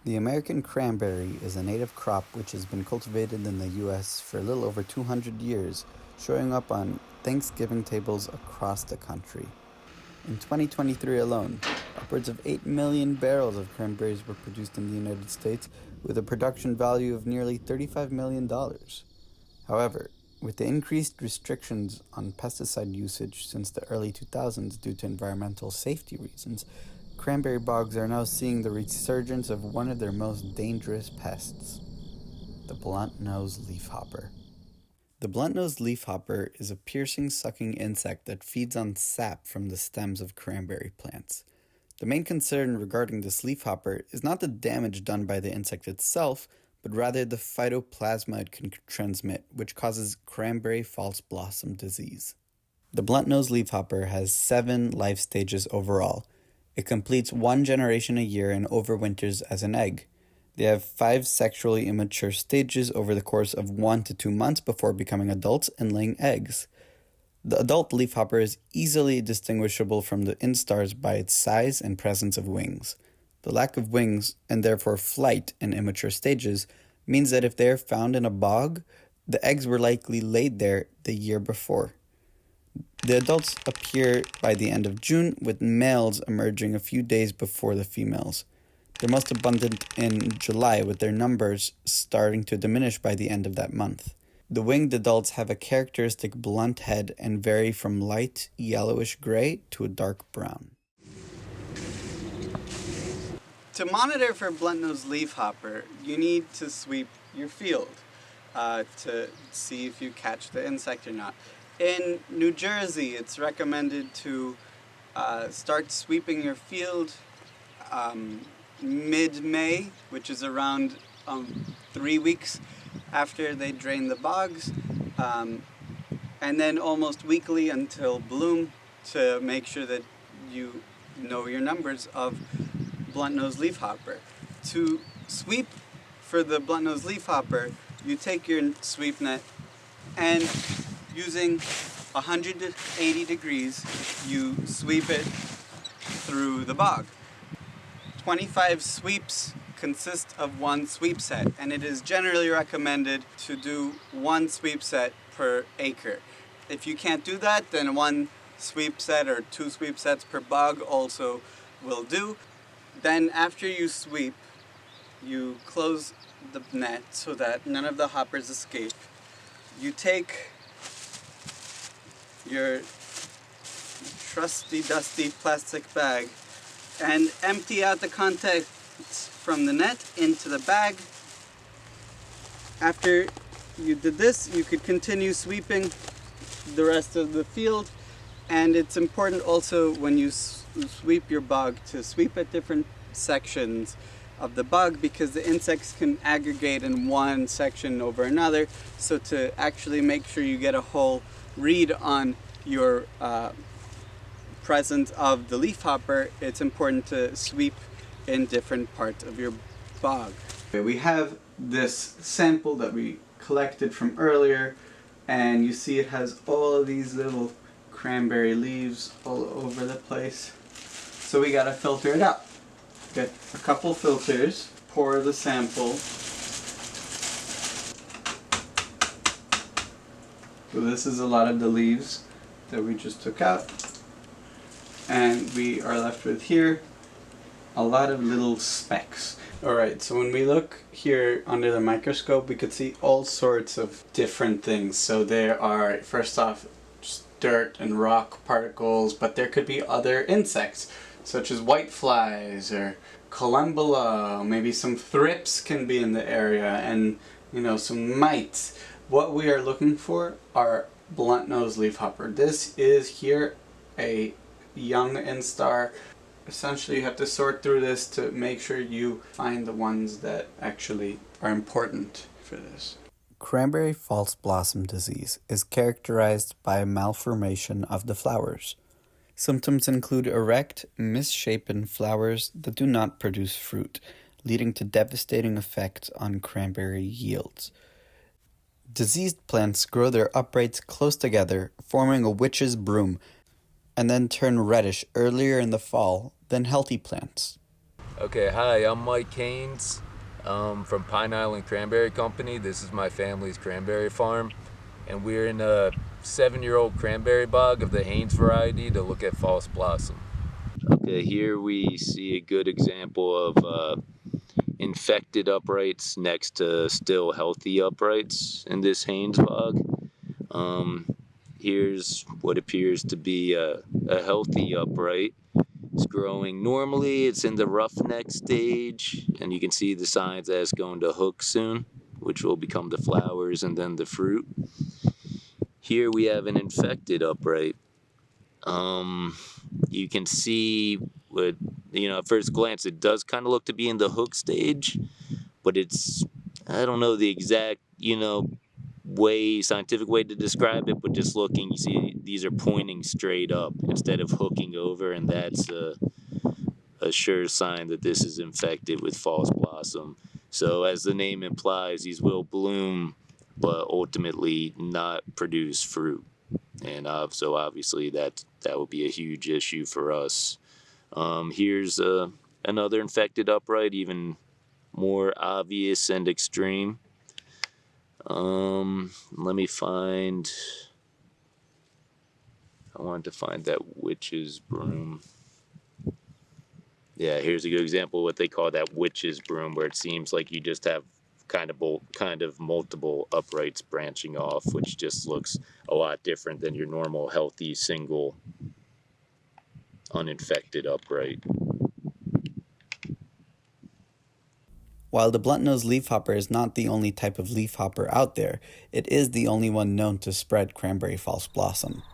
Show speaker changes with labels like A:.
A: The American cranberry is a native crop which has been cultivated in the US for a little over 200 years, showing up on Thanksgiving tables across the country. In 2023 alone, upwards of 8 million barrels of cranberries were produced in the United States, with a production value of nearly $35 million. However, with the increased restrictions on pesticide usage since the early 2000s due to environmental safety reasons, cranberry bogs are now seeing the resurgence of one of their most dangerous pests, the blunt-nosed leafhopper. The blunt-nosed leafhopper is a piercing, sucking insect that feeds on sap from the stems of cranberry plants. The main concern regarding this leafhopper is not the damage done by the insect itself, but rather the phytoplasma it can transmit, which causes cranberry false blossom disease. The blunt-nosed leafhopper has 7 life stages overall. It completes 1 generation a year and overwinters as an egg. They have 5 sexually immature stages over the course of 1 to 2 months before becoming adults and laying eggs. The adult leafhopper is easily distinguishable from the instars by its size and presence of wings. The lack of wings, and therefore flight in immature stages, means that if they are found in a bog, the eggs were likely laid there the year before. The adults appear by the end of June, with males emerging a few days before the females. They're most abundant in July, with their numbers starting to diminish by the end of that month. The winged adults have a characteristic blunt head and vary from light yellowish gray to a dark brown. To monitor for blunt-nosed leafhopper, you need to sweep your field to see if you catch the insect or not. In New Jersey, it's recommended to start sweeping your field mid-May, which is around 3 weeks after they drain the bogs, and then almost weekly until bloom to make sure that you know your numbers of blunt-nosed leafhopper. To sweep for the blunt-nosed leafhopper, you take your sweep net and using 180 degrees, you sweep it through the bog. 25 sweeps consist of 1 sweep set, and it is generally recommended to do 1 sweep set per acre. If you can't do that, then 1 sweep set or 2 sweep sets per bog also will do. Then after you sweep, you close the net so that none of the hoppers escape. You take your trusty dusty plastic bag and empty out the contents from the net into the bag. After you did this, you could continue sweeping the rest of the field, and it's important also when you sweep your bog to sweep at different sections of the bog, because the insects can aggregate in one section over another. So to actually make sure you get a whole read on your presence of the leafhopper, it's important to sweep in different parts of your bog. We have this sample that we collected from earlier, and you see it has all of these little cranberry leaves all over the place. So we gotta filter it out. Get a couple filters, pour the sample. So this is a lot of the leaves that we just took out. And we are left with here a lot of little specks. Alright, so when we look here under the microscope, we could see all sorts of different things. So there are, first off, just dirt and rock particles, but there could be other insects, such as whiteflies or columbella, maybe some thrips can be in the area, and some mites. What we are looking for are blunt-nosed leafhopper. This is here a young instar. Essentially you have to sort through this to make sure you find the ones that actually are important for this. Cranberry false blossom disease is characterized by a malformation of the flowers. Symptoms include erect, misshapen flowers that do not produce fruit, leading to devastating effects on cranberry yields. Diseased plants grow their uprights close together, forming a witch's broom, and then turn reddish earlier in the fall than healthy plants.
B: Okay, hi, I'm Mike Haynes from Pine Island Cranberry Company. This is my family's cranberry farm, and we're in a 7-year-old cranberry bog of the Haynes variety to look at false blossom. Okay, here we see a good example of infected uprights next to still healthy uprights in this Haynes bog. Um, Here's what appears to be a healthy upright. It's growing normally. It's in the roughneck stage, and you can see the signs that it's going to hook soon, which will become the flowers and then the fruit. Here we have an infected upright. Um, you can see what, at first glance, it does kind of look to be in the hook stage, but it's, I don't know the exact, scientific way to describe it, but just looking, you see these are pointing straight up instead of hooking over, and that's a sure sign that this is infected with false blossom. So, as the name implies, these will bloom, but ultimately not produce fruit. And so, obviously, that would be a huge issue for us. Here's another infected upright, even more obvious and extreme. Let me find. I wanted to find that witch's broom. Yeah, here's a good example of what they call that witch's broom, where it seems like you just have kind of multiple uprights branching off, which just looks a lot different than your normal healthy single uninfected upright.
A: While the blunt-nosed leafhopper is not the only type of leafhopper out there, it is the only one known to spread cranberry false blossom.